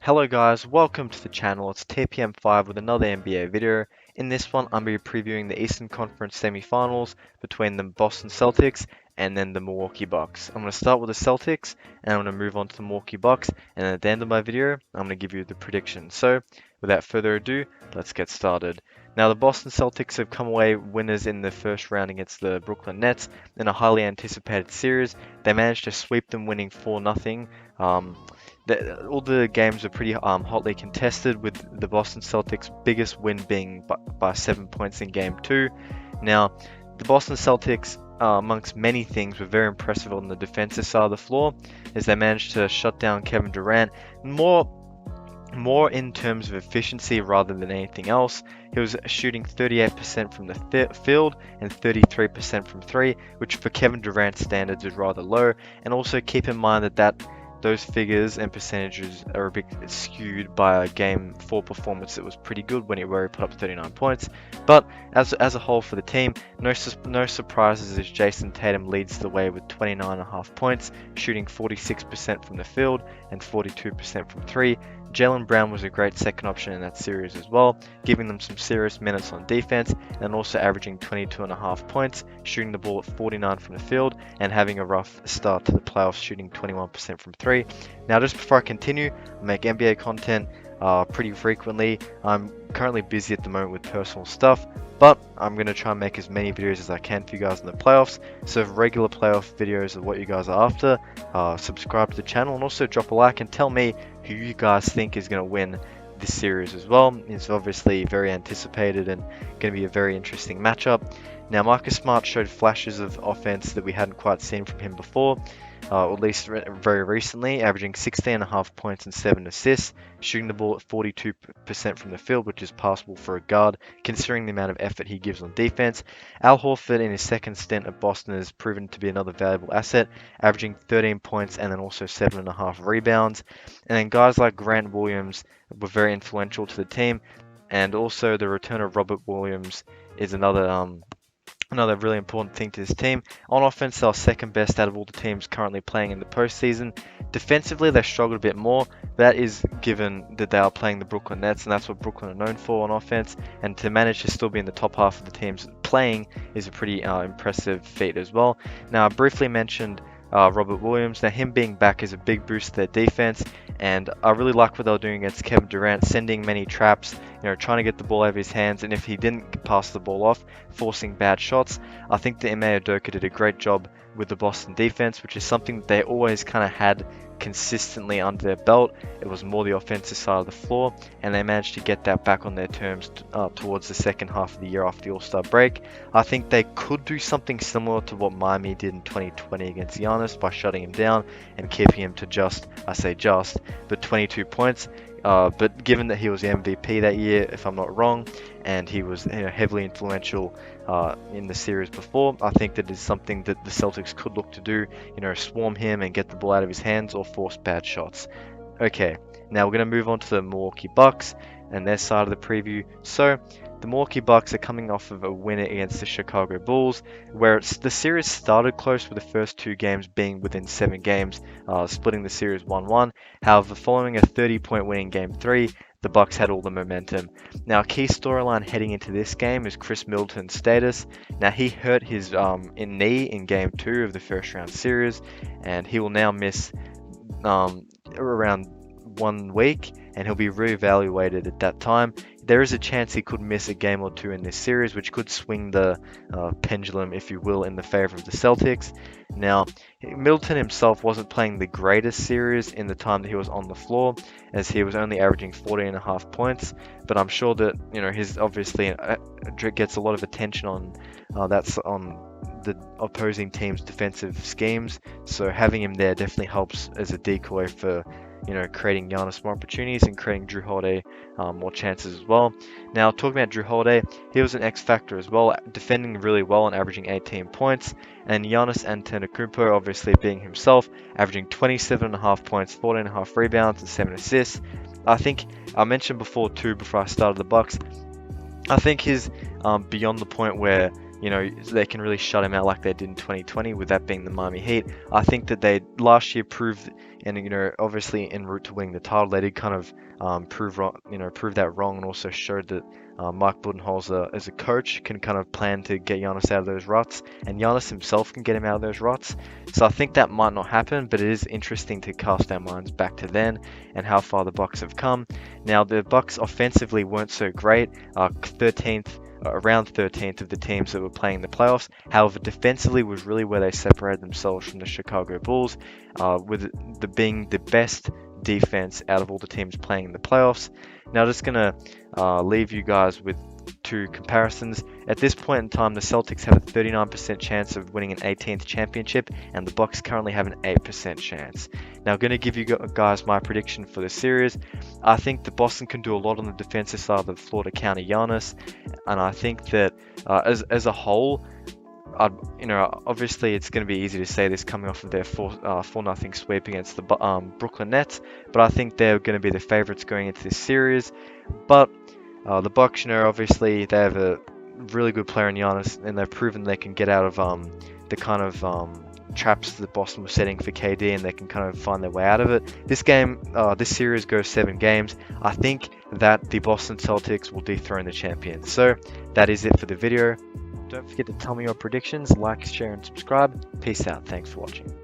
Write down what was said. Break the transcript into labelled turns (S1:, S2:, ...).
S1: Hello guys, welcome to the channel. It's TPM5 with another NBA video. In this one, I'm going to be previewing the Eastern Conference semifinals between the Boston Celtics and then the Milwaukee Bucks. I'm going to start with the Celtics and I'm going to move on to the Milwaukee Bucks, and then at the end of my video, I'm going to give you the predictions. So, without further ado, let's get started. Now, the Boston Celtics have come away winners in the first round against the Brooklyn Nets in a highly anticipated series. They managed to sweep them, winning 4-0. All the games are pretty hotly contested, with the Boston Celtics' biggest win being by 7 points in Game 2. Now, the Boston Celtics, amongst many things, were very impressive on the defensive side of the floor, as they managed to shut down Kevin Durant more in terms of efficiency rather than anything else. He was shooting 38% from the field and 33% from three, which for Kevin Durant's standards is rather low. And also keep in mind that those figures and percentages are a bit skewed by a Game 4 performance that was pretty good where he put up 39 points. But as a whole for the team, no surprises as Jason Tatum leads the way with 29.5 points, shooting 46% from the field and 42% from three. Jaylen Brown was a great second option in that series as well, giving them some serious minutes on defense and also averaging 22.5 points, shooting the ball at 49 from the field and having a rough start to the playoffs, shooting 21% from three. Now, just before I continue, I make NBA content pretty frequently. I'm currently busy at the moment with personal stuff, but I'm going to try and make as many videos as I can for you guys in the playoffs. So if regular playoff videos are what you guys are after, subscribe to the channel and also drop a like and tell me who you guys think is going to win this series as well. It's obviously very anticipated and going to be a very interesting matchup. Now, Marcus Smart showed flashes of offense that we hadn't quite seen from him before, or at least very recently, averaging 16.5 points and 7 assists, shooting the ball at 42% from the field, which is passable for a guard, considering the amount of effort he gives on defense. Al Horford, in his second stint at Boston, has proven to be another valuable asset, averaging 13 points and then also 7.5 rebounds. And then guys like Grant Williams were very influential to the team, and also the return of Robert Williams is another really important thing to this team. On offense, they're second best out of all the teams currently playing in the postseason. Defensively, they struggled a bit more. That is given that they are playing the Brooklyn Nets, and that's what Brooklyn are known for on offense. And to manage to still be in the top half of the teams playing is a pretty impressive feat as well. Now, I briefly mentioned Robert Williams. Now, him being back is a big boost to their defense, and I really like what they were doing against Kevin Durant, sending many traps, trying to get the ball out of his hands, and if he didn't pass the ball off, forcing bad shots. I think the Ime Udoka did a great job with the Boston defense, which is something that they always kind of had consistently under their belt. It was more the offensive side of the floor, and they managed to get that back on their terms towards the second half of the year after the All-Star break. I think they could do something similar to what Miami did in 2020 against Giannis by shutting him down and keeping him to but 22 points. But given that he was the MVP that year, if I'm not wrong, and he was heavily influential in the series before, I think that is something that the Celtics could look to do, swarm him and get the ball out of his hands or force bad shots. Okay, now we're going to move on to the Milwaukee Bucks and their side of the preview. So, the Milwaukee Bucks are coming off of a win against the Chicago Bulls, where the series started close with the first two games being within 7 games, splitting the series 1-1. However, following a 30-point win in Game 3, the Bucks had all the momentum. Now, a key storyline heading into this game is Chris Middleton's status. Now, he hurt his knee in Game 2 of the first round series, and he will now miss around 1 week, and he'll be reevaluated at that time. There is a chance he could miss a game or two in this series, which could swing the pendulum, if you will, in the favor of the Celtics. Now, Middleton himself wasn't playing the greatest series in the time that he was on the floor, as he was only averaging 14.5 points. But I'm sure that his obviously gets a lot of attention on that's on the opposing team's defensive schemes. So having him there definitely helps as a decoy for creating Giannis more opportunities and creating Jrue Holiday more chances as well. Now, talking about Jrue Holiday, he was an X factor as well, defending really well and averaging 18 points. And Giannis Antetokounmpo, obviously being himself, averaging 27.5 points, 14.5 rebounds, and 7 assists. I think I mentioned before I started the Bucks, I think he's beyond the point where they can really shut him out like they did in 2020, with that being the Miami Heat. I think that they last year proved, and obviously en route to winning the title, they did kind of prove wrong, prove that wrong, and also showed that Mike Budenholzer as a coach can kind of plan to get Giannis out of those ruts, and Giannis himself can get him out of those ruts. So I think that might not happen, but it is interesting to cast our minds back to then and how far the Bucks have come. Now the Bucks offensively weren't so great, 13th. Around 13th of the teams that were playing in the playoffs. However, defensively was really where they separated themselves from the Chicago Bulls, with being the best defense out of all the teams playing in the playoffs. Now, just gonna leave you guys with two comparisons. At this point in time, the Celtics have a 39% chance of winning an 18th championship, and the Bucks currently have an 8% chance. Now, I'm going to give you guys my prediction for the series. I think that Boston can do a lot on the defensive side of the floor to counter Giannis, and I think that as a whole, obviously it's going to be easy to say this coming off of their 4-0 sweep against the Brooklyn Nets, but I think they're going to be the favorites going into this series. But the Bucks, obviously they have a really good player in Giannis, and they've proven they can get out of the kind of traps that Boston was setting for KD, and they can kind of find their way out of it. This series goes 7 games. I think that the Boston Celtics will dethrone the champions. So that is it for the video. Don't forget to tell me your predictions, like, share, and subscribe. Peace out. Thanks for watching.